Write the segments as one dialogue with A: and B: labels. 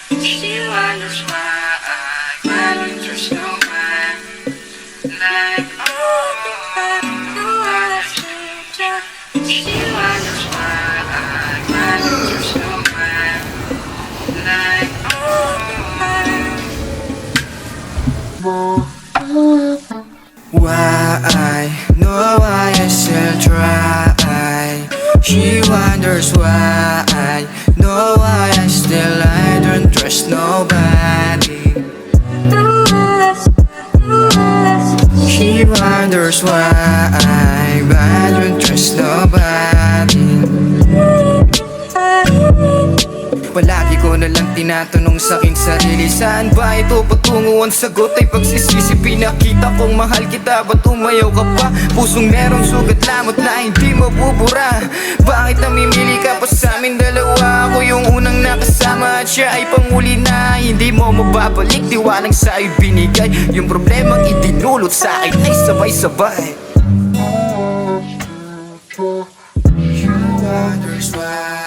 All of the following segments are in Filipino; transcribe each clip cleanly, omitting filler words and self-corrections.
A: She wonders why I don't trust no man. Like, oh, I don't know what I should do. She wonders why I don't trust no man. Like, why I know why I still try. She wonders why I know why I don't trust nobody. She wonders why I don't trust nobody. Palagi ko na lang tinatanong sa aking sarili, saan ba ito patungo? Ang sagot ay pagsisisi. Pinakita kong mahal kita, ba't umayaw ka pa? Pusong merong sugat, lamot na hindi mabubura. Bakit namimili ka pa sa amin dalawa? Ako yung unang nakasama at siya ay panguli na hindi mo mababalik. Tiwalang sa'yo'y binigay, yung problemang idinulot sa akin ay sabay-sabay. She wonders why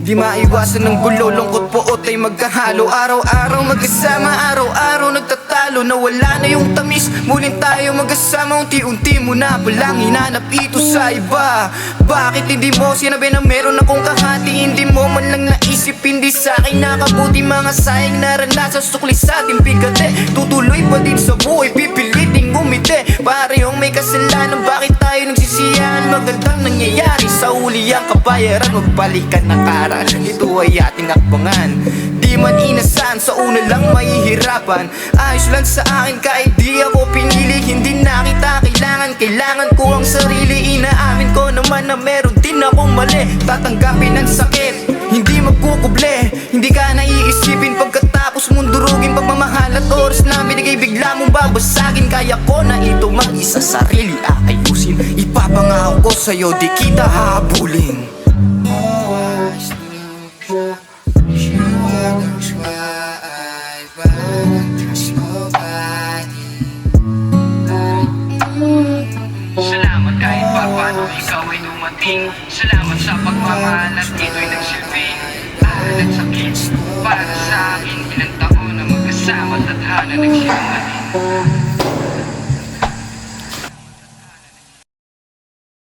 A: di maiwasan ng gulo, lungkot poot ay magkahalo. Araw-araw magkasama, araw-araw nagtatalo. Nawala na yung tamis, muling tayo magkasama. Unti-unti mo na palang hinanap ito sa iba. Bakit hindi mo sinabi na meron akong kahati? Hindi mo man lang naisip, hindi sa akin nakabuti. Mga sayang naranasan, sukli sa ating bigate. Tutuloy pa din sa buhay, pipiliting umiti. Parehong may kasalanan, bakit tayo nagsisiyahan? Magandang nangyayari sa uli ang kabayaran. Magbalikan na kara, ito ay ating akbangan. Di man inasahan, sa una lang mahihirapan. Ayos lang sa akin kahit di ako pinili. Hindi na kita kailangan, kailangan ko ang sarili. Inaamin ko naman na meron din akong mali. Tatanggapin ang sakit, hindi magkukuble. Hindi ka naiisipin pagkatapos mong durugin. Pagmamahal at oras na binigay bigla mong babasagin. Kaya ko na ito mag-isa, sarili aayusin. Ipapangako ko sa'yo, di kita habulin. She wonders why I don't trust nobody. Salamat kahit pa paano ikaw ay dumating. Salamat sa pagmamahal at ito'y nagsilbing aral at sakit para sa akin. Ilang taon na magkasama, tadhana nagsimulan.